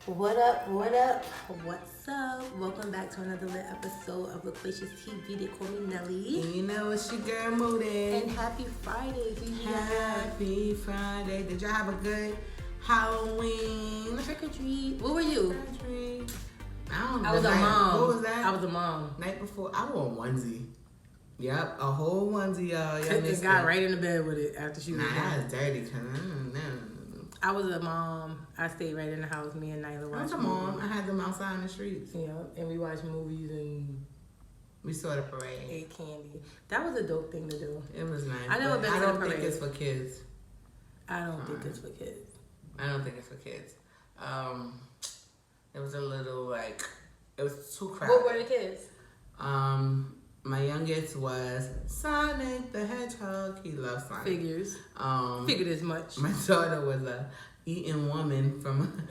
What up? What up? What's up? Welcome back to another lit episode of Loquacious TV. They call me Nelly. And you know it's your girl Mourning. And happy Friday. Happy Friday. Did y'all have a good Halloween? Trick or treat. What were you? Trick or treat. I don't know. I was a mom. What was that? I was a mom. Night before, I wore a onesie. Yep, a whole onesie, y'all. Y'all just got right in the bed with it after she was Nah, done. that was dirty. Cause I don't know. I was a mom. I stayed right in the house. Me and Nyla watched. I was a mom. I had them outside in the streets. Yeah, and we watched movies and We saw the parade. ate candy. That was a dope thing to do. It was nice. I never been to I the don't parade. think it's for kids. I don't think it's for kids. I don't think it's for kids. It was a little it was too crowded. What were the kids? My youngest was Sonic the Hedgehog. He loves Sonic. Figures. Figured as much. My daughter was a eaten woman from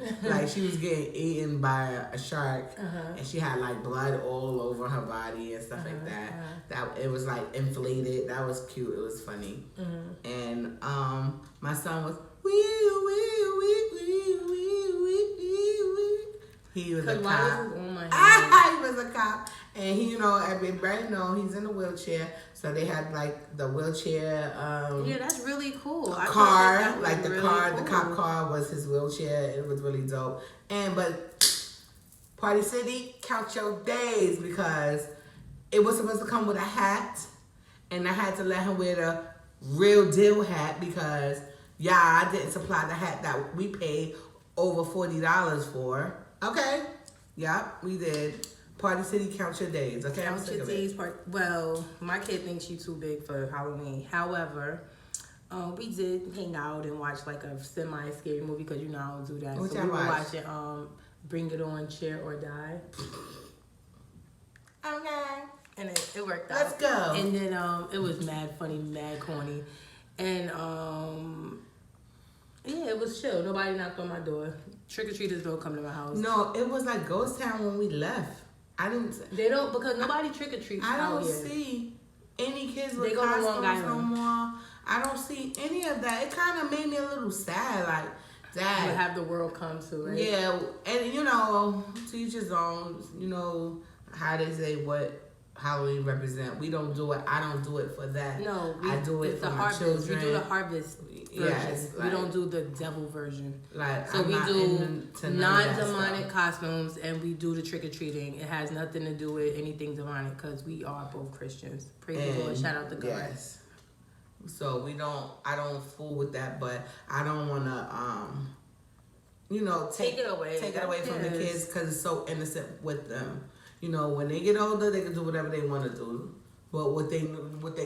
she was getting eaten by a shark, and she had blood all over her body and stuff like that. That it was inflated. That was cute. It was funny. And my son was he was a cop. He was a cop. And he, everybody know he's in a wheelchair. So they had the wheelchair. Yeah, that's really cool. Car, the really car, cool. The cop car was his wheelchair. It was really dope. But Party City, count your days because it was supposed to come with a hat, and I had to let him wear the real deal hat because I didn't supply the hat that we paid over $40 for. Okay, we did. Party City, count your days, okay? Count your days. Well, my kid thinks she's too big for Halloween. However, we did hang out and watch a semi-scary movie because I don't do that. What so we were watching Bring It On, Cheer or Die. Okay. And it worked out. Let's go. And then it was mad funny, mad corny. And it was chill. Nobody knocked on my door. Trick-or-treaters don't come to my house. No, it was like ghost town when we left. I didn't. They don't because nobody trick or treats. I don't out here. see any kids with costumes no more. I don't see any of that. It kind of made me a little sad, that. You have the world come to it. Yeah, and to each his own. You know how they say what Halloween represent. We don't do it. I don't do it for that. No, I do it for my harvest. children. We do the harvest version. Yes, we don't do the devil version. So we do non-demonic costumes, and we do the trick-or-treating. It has nothing to do with anything demonic because we are both Christians. Praise the Lord. Shout out to God. Yes. So I don't fool with that, but I don't want to, take it away. Take it away from the kids because it's so innocent with them. When they get older, they can do whatever they want to do. But what they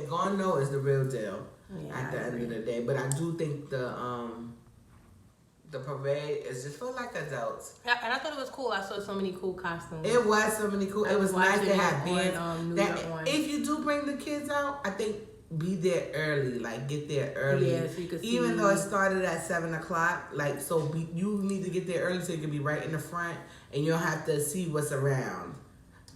gonna know is the real deal at the end of the day. But I do think the parade is just for adults. And I thought it was cool. I saw so many cool costumes. It was so many cool. It was nice to have bands. If you do bring the kids out, I think be there early. Get there early. Yeah, so you can see. Even though it started at 7:00, you need to get there early so you can be right in the front and you don't have to see what's around.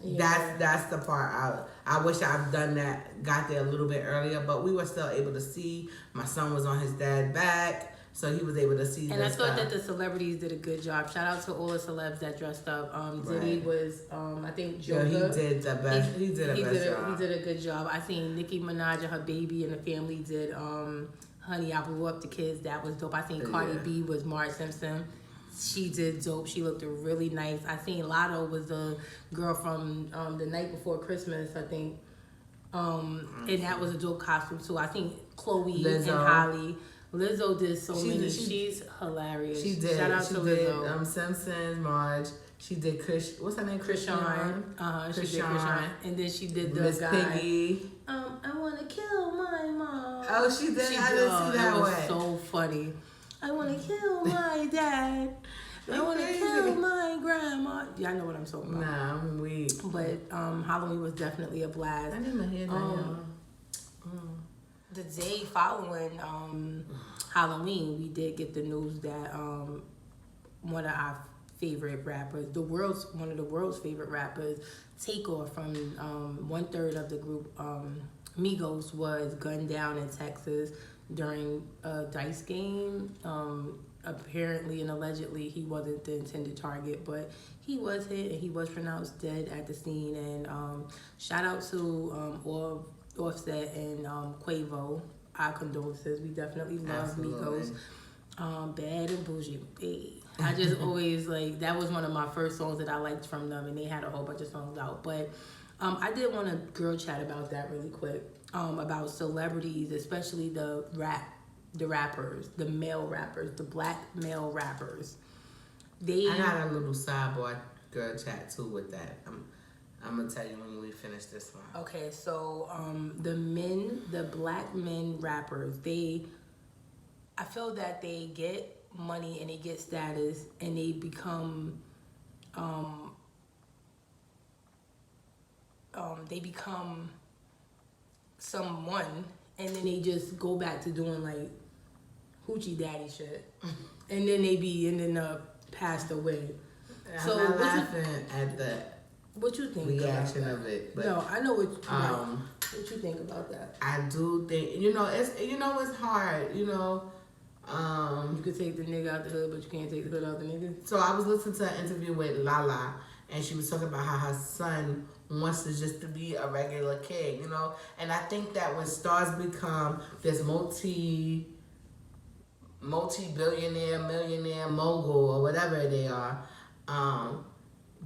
Yeah. That's the part I wish I'd done that, got there a little bit earlier, but we were still able to see. My son was on his dad's back, so he was able to see. And I thought that the celebrities did a good job. Shout out to all the celebs that dressed up. Diddy was, I think, Joker. Yeah, he did the best. He did a best job. He did a good job. I seen Nicki Minaj and her baby and the family did Honey, I Blew Up the Kids. That was dope. I seen Cardi B was Marge Simpson. She did dope. She looked really nice. I seen Lotto was the girl from The Night Before Christmas, I think. And that was a dope costume too. I think Chloe and Holly. Lizzo did so many. She's hilarious. She did. Shout out to Lizzo. Simpsons, Marge. She did what's her name? Krishan. She did Krishan. And then she did the Miss guy. Piggy. I want to kill my mom. Oh, she did. I didn't see that one. It way. was so funny. I want to kill my dad. I want to kill my grandma. Yeah, I know what I'm talking about. Nah, I'm weak. But Halloween was definitely a blast. I didn't hear that. The day following Halloween, we did get the news that one of our favorite rappers, one of the world's favorite rappers, Takeoff from 1/3 of the group Migos, was gunned down in Texas during a dice game. apparently and allegedly he wasn't the intended target, but he was hit and he was pronounced dead at the scene. And shout out to Offset and Quavo. Our condolences. We definitely love Migos. Bad and Bougie. Hey. I just always like, that was one of my first songs that I liked from them, and they had a whole bunch of songs out. But I did want to girl chat about that really quick. About celebrities, especially the rappers, the male rappers, the black male rappers. I got a little sidebar girl chat too with that. I'm gonna tell you when we finish this one. Okay, so the black men rappers, I feel that they get money and they get status and they become someone, and then they just go back to doing like hoochie daddy shit, and then they be ending up passed away. I'm not laughing at the what you think reaction of it, but no, I know what you think about that. I do think it's hard. You could take the nigga out the hood, but you can't take the hood out the nigga. So I was listening to an interview with Lala, and she was talking about how her son wants to just to be a regular kid, And I think that when stars become this multi-billionaire, millionaire, mogul, or whatever they are,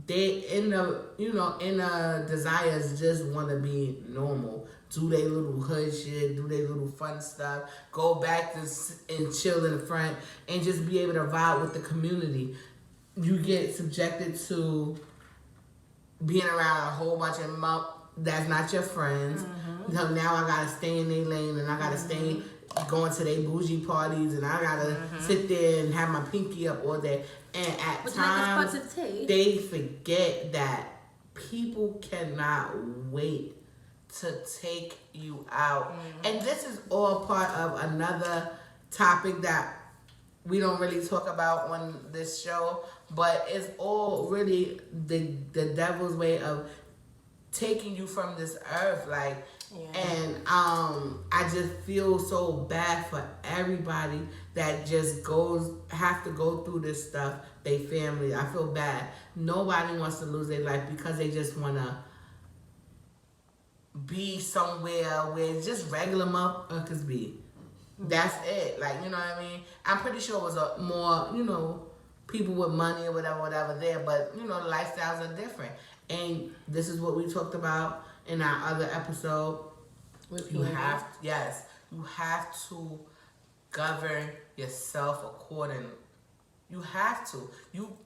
they in the desires just want to be normal. Do their little hood shit, do their little fun stuff, go back and chill in the front, and just be able to vibe with the community. You get subjected to being around a whole bunch of that's not your friends. Mm-hmm. Now I gotta stay in their lane, and I gotta stay going to their bougie parties, and I gotta sit there and have my pinky up all day. And at times, they forget that people cannot wait to take you out. And this is all part of another topic that we don't really talk about on this show, but it's all really the devil's way of taking you from this earth. And I just feel so bad for everybody that just have to go through this stuff. They family, I feel bad. Nobody wants to lose their life because they just want to be somewhere where just regular motherfuckers be. That's it. You know what I mean? I'm pretty sure it was more, people with money or whatever there, but, the lifestyles are different. And this is what we talked about in our other episode. You have to govern yourself accordingly. You have to.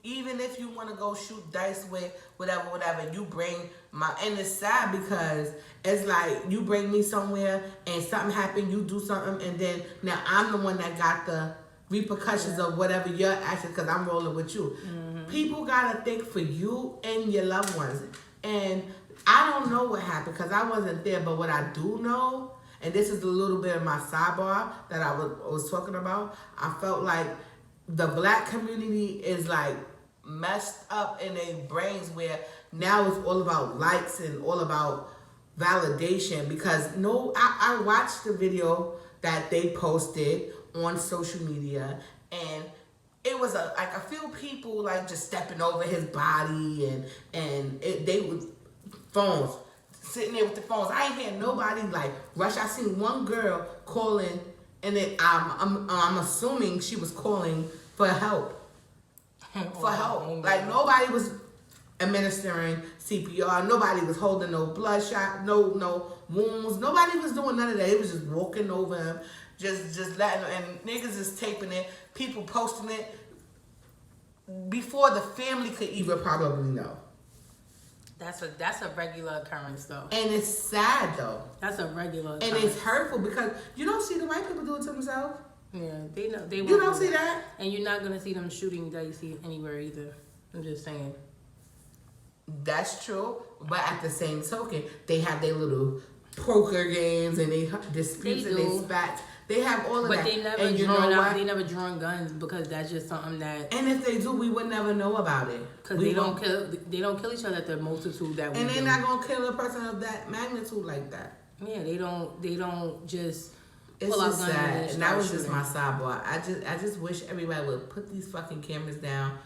Even if you want to go shoot dice with whatever, you bring and it's sad because it's like you bring me somewhere and something happened, you do something, and then now I'm the one that got the repercussions of whatever your actions because I'm rolling with you. Mm-hmm. People gotta think for you and your loved ones. And I don't know what happened because I wasn't there, but what I do know, and this is a little bit of my sidebar that I was talking about, I felt like the black community is messed up in their brains where now it's all about likes and all about validation because I watched the video that they posted on social media and it was a few people just stepping over his body and they would phones sitting there with the phones. I ain't hear nobody rush. I seen one girl calling and then I'm assuming she was calling for help. Nobody was administering CPR. Nobody was holding no bloodshot, no wounds. Nobody was doing none of that. It was just walking over him, just letting him, and niggas is taping it, people posting it before the family could even probably know. That's a regular occurrence though. And it's sad though. That's a regular occurrence. And it's hurtful because you don't see the white people do it to themselves. Yeah, they know. You don't see that? And you're not going to see them shooting dicey anywhere either. I'm just saying. That's true. But at the same token, they have their little poker games and they disputes and they spats. They have all of that. But they never drawn guns because that's just something that. And if they do, we would never know about it. Because they don't kill each other at the multitude that we do. And they're not gonna kill a person of that magnitude like that. Yeah, they don't just It's pull out just guns sad, and that was shooting. just my sidebar. I just wish everybody would put these fucking cameras down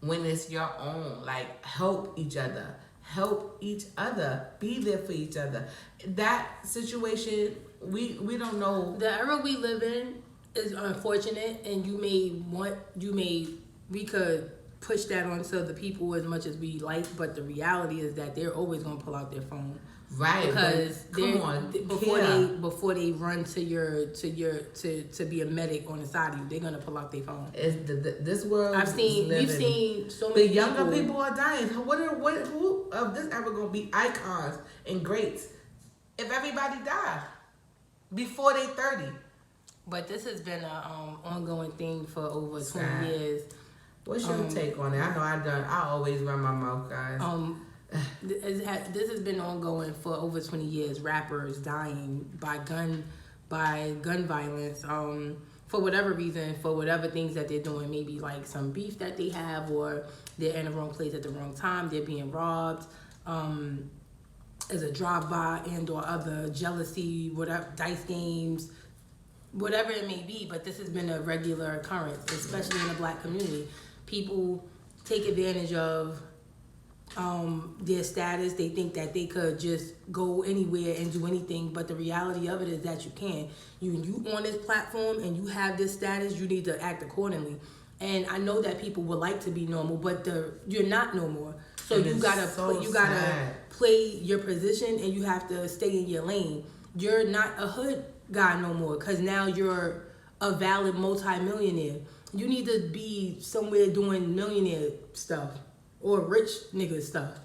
when it's your own. Like, help each other. Help each other. Be there for each other. That situation, we don't know. The era we live in is unfortunate, and we could push that onto the people as much as we like, but the reality is that they're always gonna pull out their phone. Right, because before they run to be a medic on the side of you, they're gonna pull out their phone. This world you've seen so many the younger people are dying. Who of this ever gonna be icons and greats if everybody died before they 30? But this has been a ongoing thing for over 20 years. What's your take on it? I know I always run my mouth, guys. This has been ongoing for over 20 years. Rappers dying by gun violence, for whatever reason, for whatever things that they're doing, maybe like some beef that they have, or they're in the wrong place at the wrong time, they're being robbed, as a drive-by and or other jealousy, whatever, dice games, whatever it may be. But this has been a regular occurrence, especially in the Black community. People take advantage of their status. They think that they could just go anywhere and do anything, but the reality of it is that you can't. You on this platform and you have this status, you need to act accordingly. And I know that people would like to be normal, but you're not no more. So you gotta play your position, and you have to stay in your lane. You're not a hood guy no more, because now you're a valid multi-millionaire. You need to be somewhere doing millionaire stuff or rich nigga stuff.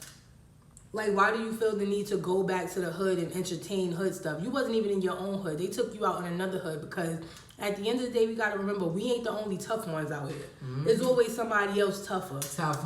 Like, why do you feel the need to go back to the hood and entertain hood stuff? You wasn't even in your own hood. They took you out in another hood, because at the end of the day, we got to remember, we ain't the only tough ones out here. Mm-hmm. There's always somebody else tougher,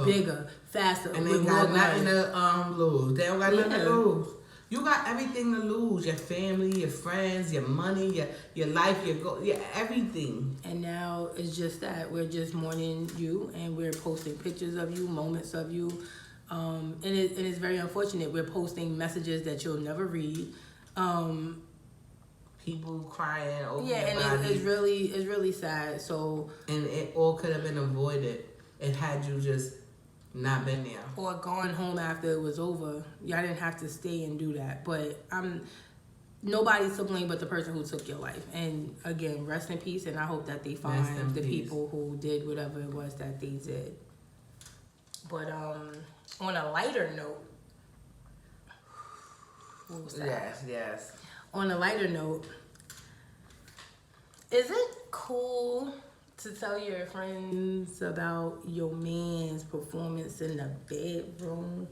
bigger, faster, and they got nothing to lose. They don't got nothing to lose. You got everything to lose: your family, your friends, your money, your life, your everything. And now it's just that we're just mourning you, and we're posting pictures of you, moments of you, and it's very unfortunate. We're posting messages that you'll never read. People crying over and it's really sad. So, and it all could have been avoided. It had you just not been there, or gone home after it was over. Y'all didn't have to stay and do that. But nobody's to blame but the person who took your life. And again, rest in peace. And I hope that they find the people who did whatever it was that they did. But on a lighter note, yes. On a lighter note, is it cool to tell your friends about your man's performance in the bedroom?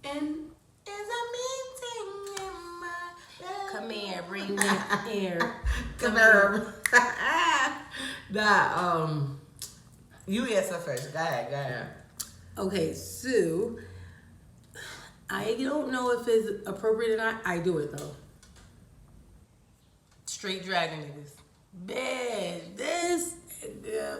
And is a meeting in my bedroom. Come here, bring that here. Come here. You answer first. Go ahead. Okay, so I don't know if it's appropriate or not. I do it though. Straight dragging niggas. Man, this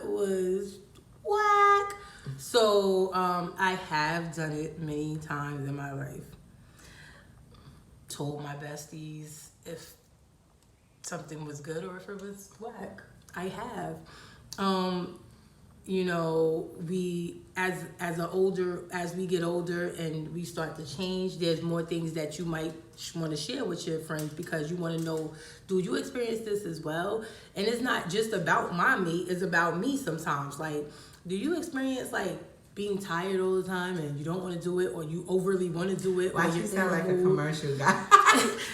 was whack. So I have done it many times in my life. Told my besties if something was good or if it was whack. I have. We as we get older and we start to change, there's more things that you might want to share with your friends, because you want to know, do you experience this as well? And it's not just about my mate, it's about me sometimes. Like, do you experience like being tired all the time and you don't want to do it, or you overly want to do it? Why or you you sound like a commercial guy?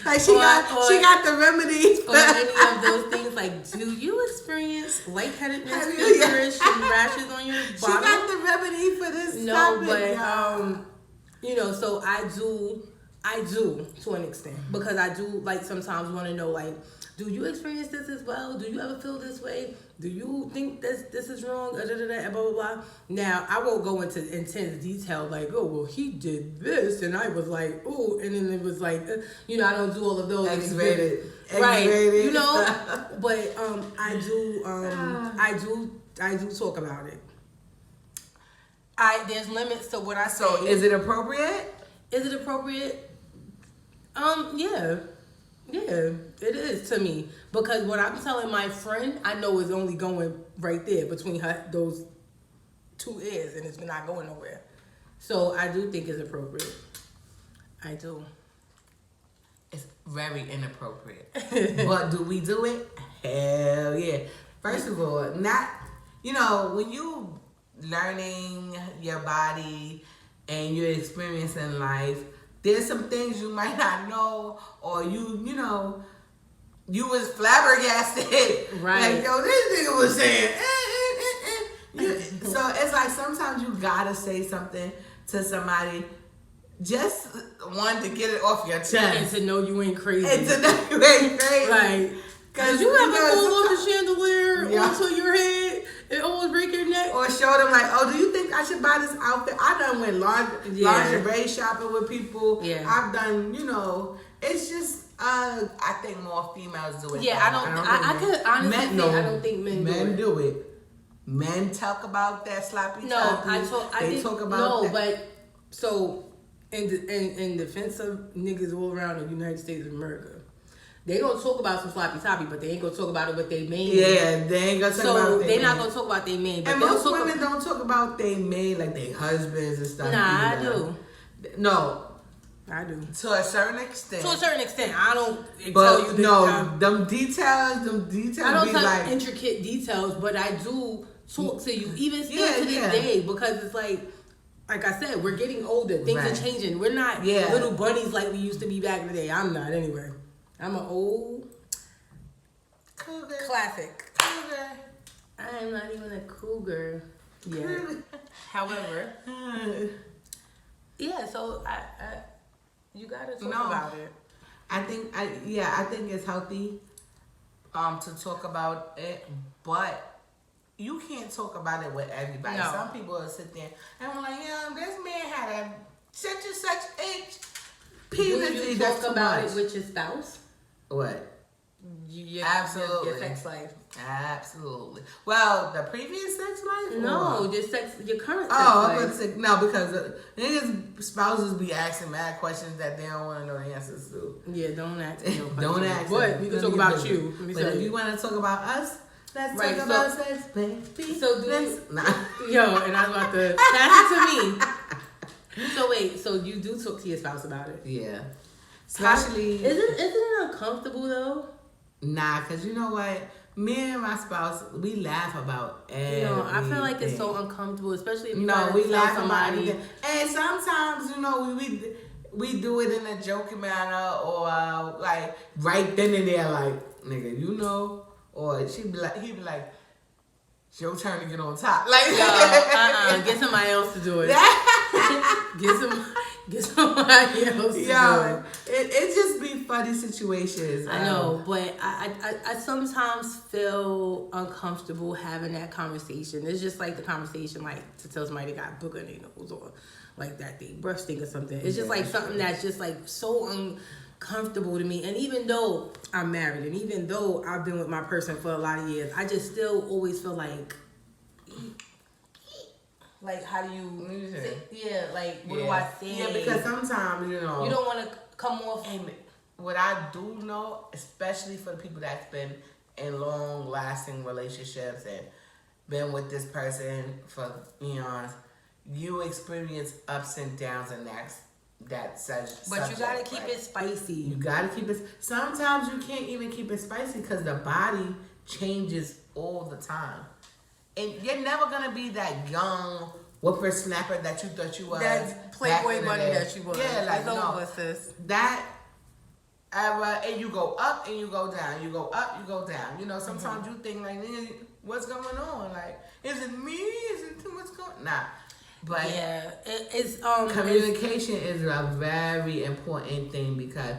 Like she got the remedies for any of those things. Like, do you experience lightheadedness, feverish, and rashes on your body? She got the remedy for this. No, but so I do to an extent, because I do like sometimes want to know, like, do you experience this as well? Do you ever feel this way? Do you think this is wrong? Blah, blah, blah. Now, I won't go into intense detail, like, oh, well, he did this, and I was like, oh, and then it was like, I don't do all of those. X-rated. Right. But I do talk about it. There's limits to what I say. So, is it appropriate? Is it appropriate? Yeah. Yeah, it is to me. Because what I'm telling my friend, I know is only going right there between those two ears, and it's not going nowhere. So I do think it's appropriate. I do. It's very inappropriate. But do we do it? Hell yeah. First of all, when you learning your body and you're experiencing life, there's some things you might not know, or you was flabbergasted. Right. Like, yo, this nigga was saying, So it's like sometimes you gotta say something to somebody, just want to get it off your chest. And to know you ain't crazy. Right. Cause you ever pull off the chandelier onto your head and almost break your neck? Or show them like, oh, do you think I should buy this outfit? I done went lingerie shopping with people. Yeah. I've done, it's just, I think more females do it. Yeah, I could honestly say I don't think men do it. Men talk about that sloppy toppy. They talk about that. But so in defense of niggas all around the United States of America, they gonna talk about some sloppy toppy, but they ain't gonna talk about it with their main. Yeah, they ain't gonna talk about it. So they not gonna talk about their main. But and most women don't talk about their main, like their husbands and stuff. Nah, I do. No. I do. To a certain extent. I don't but tell you them details I don't be tell like intricate details, but I do talk to you, even still to this day, because it's like I said, we're getting older. Things are changing. We're not little bunnies like we used to be back in the day. I'm not anyway. I'm an old cougar. Classic. Cougar. I'm not even a cougar yet. However, so I you gotta talk about it. I think it's healthy to talk about it, but you can't talk about it with everybody. No. Some people will sit there and I'm like, this man had a such and such age. Do you talk about it with your spouse? What? Absolutely. Your sex life. Absolutely. Well, the previous sex life? No, your current sex life. No, because niggas' spouses be asking mad questions that they don't want to know the answers to. Yeah, don't ask me no questions. Don't ask. But we can talk about you. But if you want to talk about us, let's talk about sex, baby. So and I was about to pass it to me. So wait, so you do talk to your spouse about it? Yeah. Especially... Isn't it uncomfortable though? Nah, because you know what? Me and my spouse, we laugh about everything. I feel like it's so uncomfortable, especially if you we laugh somebody. About and sometimes, we do it in a joking manner or like right then and there, like, nigga, or he be like, it's your turn to get on top. Like, get somebody else to do it. Get somebody else to do it. It just be funny situations. I know, but I sometimes feel uncomfortable having that conversation. It's just like the conversation, like to tell somebody they got booger in their nose or like that they breath stink or something. It's just like something that's just like so uncomfortable to me. And even though I'm married and even though I've been with my person for a lot of years, I just still always feel like how do you say, what do I say? Yeah, because sometimes, you don't want to come off. And what I do know, especially for the people that's been in long-lasting relationships and been with this person for eons, you experience ups and downs, and that's such. But you gotta keep it spicy. You gotta keep it. Sometimes you can't even keep it spicy because the body changes all the time. And you're never gonna be that young whippersnapper that you thought you was. That Playboy bunny that you was. Yeah, like no. Sis. That era, and you go up and you go down. You go up, you go down. Sometimes you think like, what's going on? Like, is it me? Is it what's going? Nah. But yeah, it's communication is a very important thing because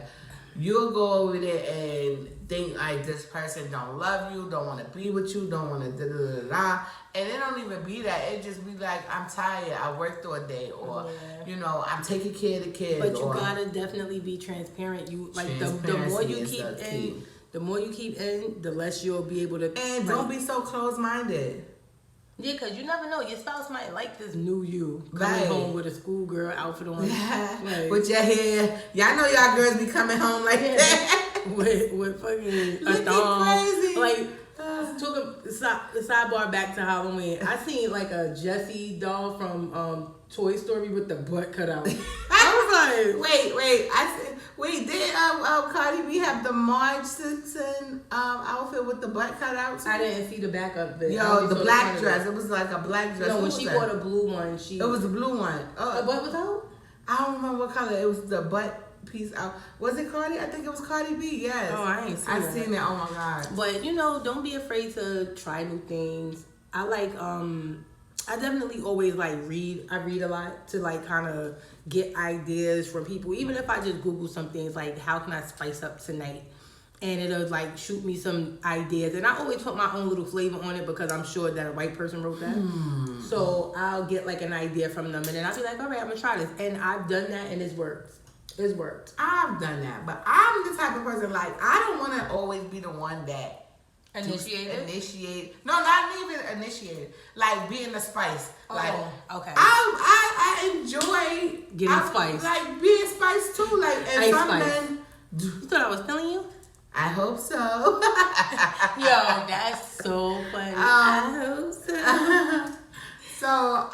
you'll go over there and think like this person don't love you, don't want to be with you, don't want to da-da-da-da. And it don't even be that. It just be like, I'm tired, I worked all day, or, I'm taking care of the kids. But you gotta definitely be transparent. You like the more you keep in, the more you keep in, the less you'll be able to. And don't be so close-minded. Yeah, because you never know. Your spouse might like this new you coming home with a schoolgirl outfit on. With your hair. Y'all know y'all girls be coming home like that. with fucking a Looking thong. crazy. Like, took a sidebar back to Halloween. I seen like a Jessie doll from Toy Story with the butt cut out. I was like, wait, did Cardi B have the Marge Simpson outfit with the butt cut out too? I didn't see the back of it. Yo, the black dress. It was like a black dress. No, when she wore the blue one, it was the blue one. The butt was out? I don't remember what color. It was the butt piece out. Was it Cardi? I think it was Cardi B. Yes. Oh, I ain't seen it. Seen it. Oh my god. But don't be afraid to try new things. I like I definitely always like read. I read a lot to like kind of get ideas from people. Even if I just Google some things like how can I spice up tonight, and it'll like shoot me some ideas. And I always put my own little flavor on it because I'm sure that a white person wrote that. So I'll get like an idea from them, and then I'll be like, all right, I'm gonna try this. And I've done that, and it's worked. It's worked. I've done that, but I'm the type of person like I don't want to always be the one that initiate. No, not even initiate. Like being the spice. Like okay. I enjoy getting spice. Like being spice too. Like and some men. You thought I was telling you? I hope so. Yo, that's so funny. I hope so. So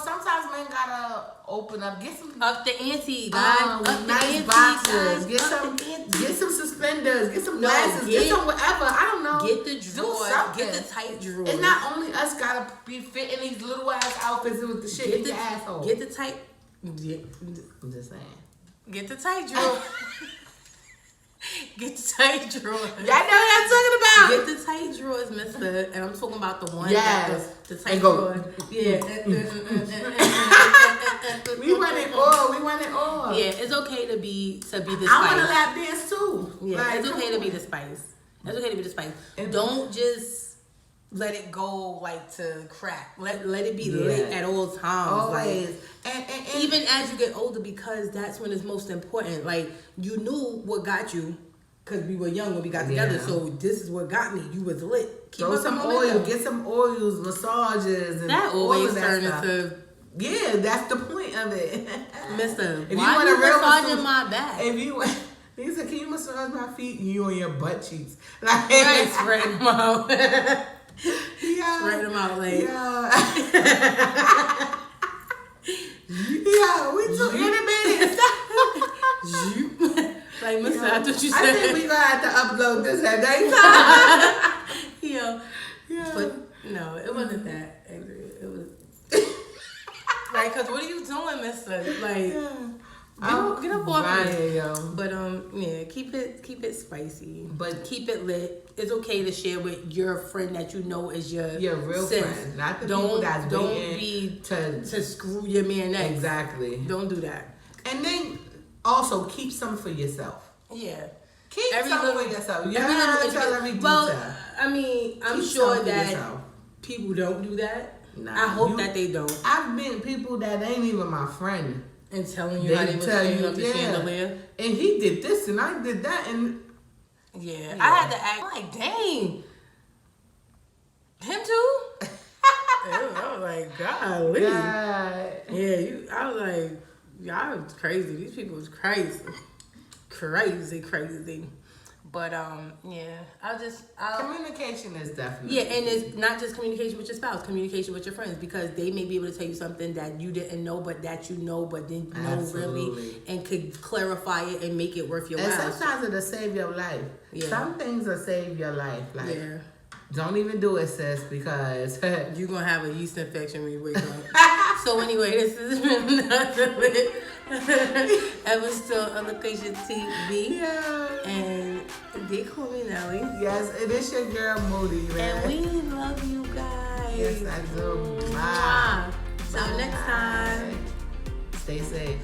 sometimes men gotta open up, get some up the ante, guys. Nice boxes. Get some suspenders. Get some glasses. Get some whatever. I don't know. Get the drawers. Get the tight drawers. And not only us gotta be fitting these little ass outfits with the shit in your asshole. Get the tight. I'm just saying. Get the tight drawers. Get the tight drawers. Y'all know what I'm talking about. Get the tight drawers, mister. And I'm talking about the one that was the tight drawers. Yeah. We want it all. Yeah, it's okay to be the spice. I want to lap dance too. Yeah, like, it's okay to be the spice. It's okay to be the spice. Don't just let it go like to crack. Let it be lit at all times. Always. Like, and even as you get older, because that's when it's most important. Like you knew what got you because we were young when we got together. So this is what got me. You was lit. Keep up some oil. Get some oils, massages, and that always turns into. Yeah, that's the point of it. Mister, if why you you massaging my back? If you want, he said, can you massage my feet? You on your butt cheeks. Like, right, spread them out. Yeah. Spread them out, like. Yeah, we too animated. Like, mister, I thought you said. I think we gonna have to upload this at night time. Yeah. But no, it wasn't that angry. It was. Like, cause what are you doing, mister? Like, get up off me. Yo. But yeah, keep it spicy. But keep it lit. It's okay to share with your friend that you know is your real sis. friend, not the people that's don't be to screw your man next. Exactly. Don't do that. And then also keep some for yourself. Yeah. Keep some for yourself. You don't have to tell every detail. Well, I mean, I'm sure that people don't do that. Nah, I hope that they don't. I've been people that ain't even my friend. And telling you how they was hanging up the chandelier. And he did this and I did that and... Yeah. I had to act like, dang. Him too? I was like, golly. Yeah, I was like, y'all was crazy. These people was crazy. Crazy. But yeah, communication is definitely yeah, and it's not just communication with your spouse, communication with your friends, because they may be able to tell you something that you didn't know, but that you know, but didn't know really, and could clarify it and make it worth your while. And sometimes it'll save your life. Yeah. Some things will save your life. Like, don't even do it, sis, because you're gonna have a yeast infection when you wake up. So anyway, this has been another episode of Location TV. Yeah. And they call me Nelly. Yes, it is your girl Moody, man. And we love you guys. Yes, I do. Bye. Till next time. Stay safe.